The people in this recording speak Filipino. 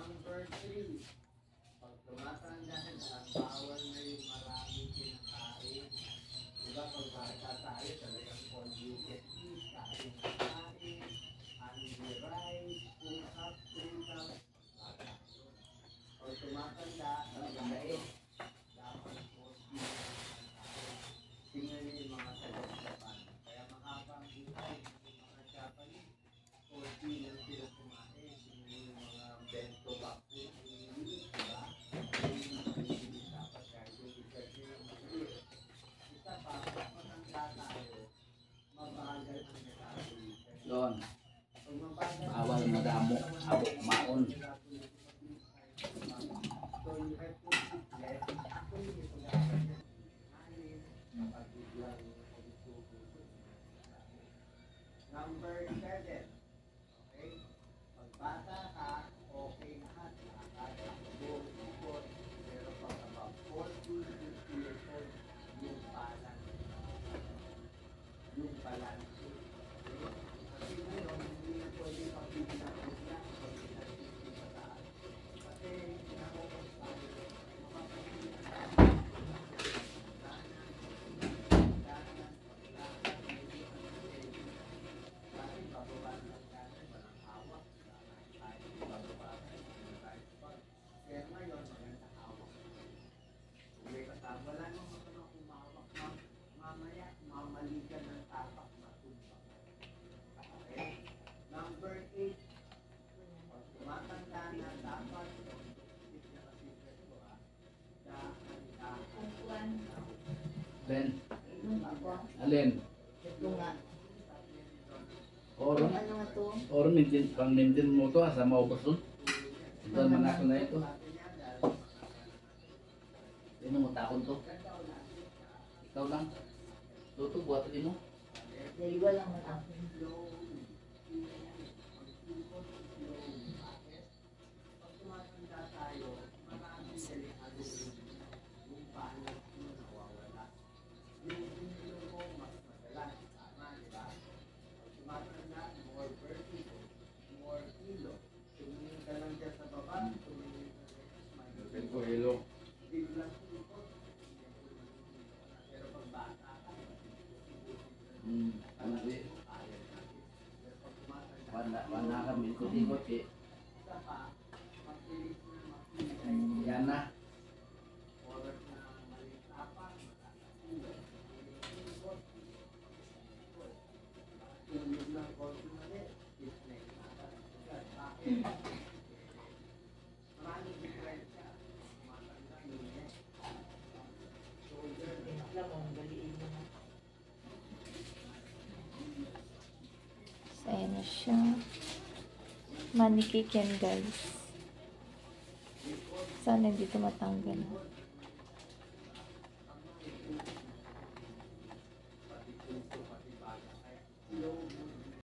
Number 3, pag tumatanda na, bawal na yung maraming kinakain. Diba, pag bata tayo, talagang conjugate is, kain na kain, hungry rice, pull-up, bata. Pag tumatanda, talagang dapat konti na kain. Tingnan niyo yung mga taga-Japan. Kaya makapang buhay ng mga Japanese, konti lang sila kumain. Tingnan niyo yung mga bento box nila, diba? Dapat kahit yung isa nila maliit. Isa pa, pag matanda tayo, mabagal ang metabolism. Doon. Awal madamo, abok maon. So you have to eat less. Actually, ito dapat yan. Kanin, kapag biglang Number 7. Okay? Pag bata ka, okay lahat. Nakakaya ang buong ikot. Pero pag about 40, 50 years old, yung balance. Yung balance. Okay? Kasi ngayon, hindi na pwede pag-ibig na bigla pag pinag-ibig sa taas. Kasi pinakokos tayo. Mapapagibig na tayo. Wala nang magandang umawak. Mamaya, mamaligan ng tapak, matumpak. Okay? Number 8. Pag tumatanda na, dapat isip na kasi ito, dahan. Ben. Alin? Ito nga. Oron. Ano nga to? Oron, pang maintain mo to sa maubos doon. Ito naman ako na ito. Sino mo takon to? Ikaw lang. Tuto, buhat din mo. Naliwa lang ang ako. Pag tumatanda tayo, marami silang agulong yung balat mo nawawala. Yung inulong mo mas madalas. Tama, di ba? Pag tumatanda, more vertigo, more kilo. Tumingin ka lang dyan sa baba, tumingin ka lang sa smile. Pero hilo. Biglang ikot. Pero pag bata ka, Hindi. Wala kami ikot-ikot eh. isa pa, makilis na makilis. Yan na. Oras na maliit tapang, matatapilog. Ikot. Tulog ng konti maliit. Disney. Bakit? Maraming diferensya. Matanda, linis. Shoulder. Alam mo, galiin mo na. So, ayan na siya. Manicure yan, guys. Sana hindi ito matanggal.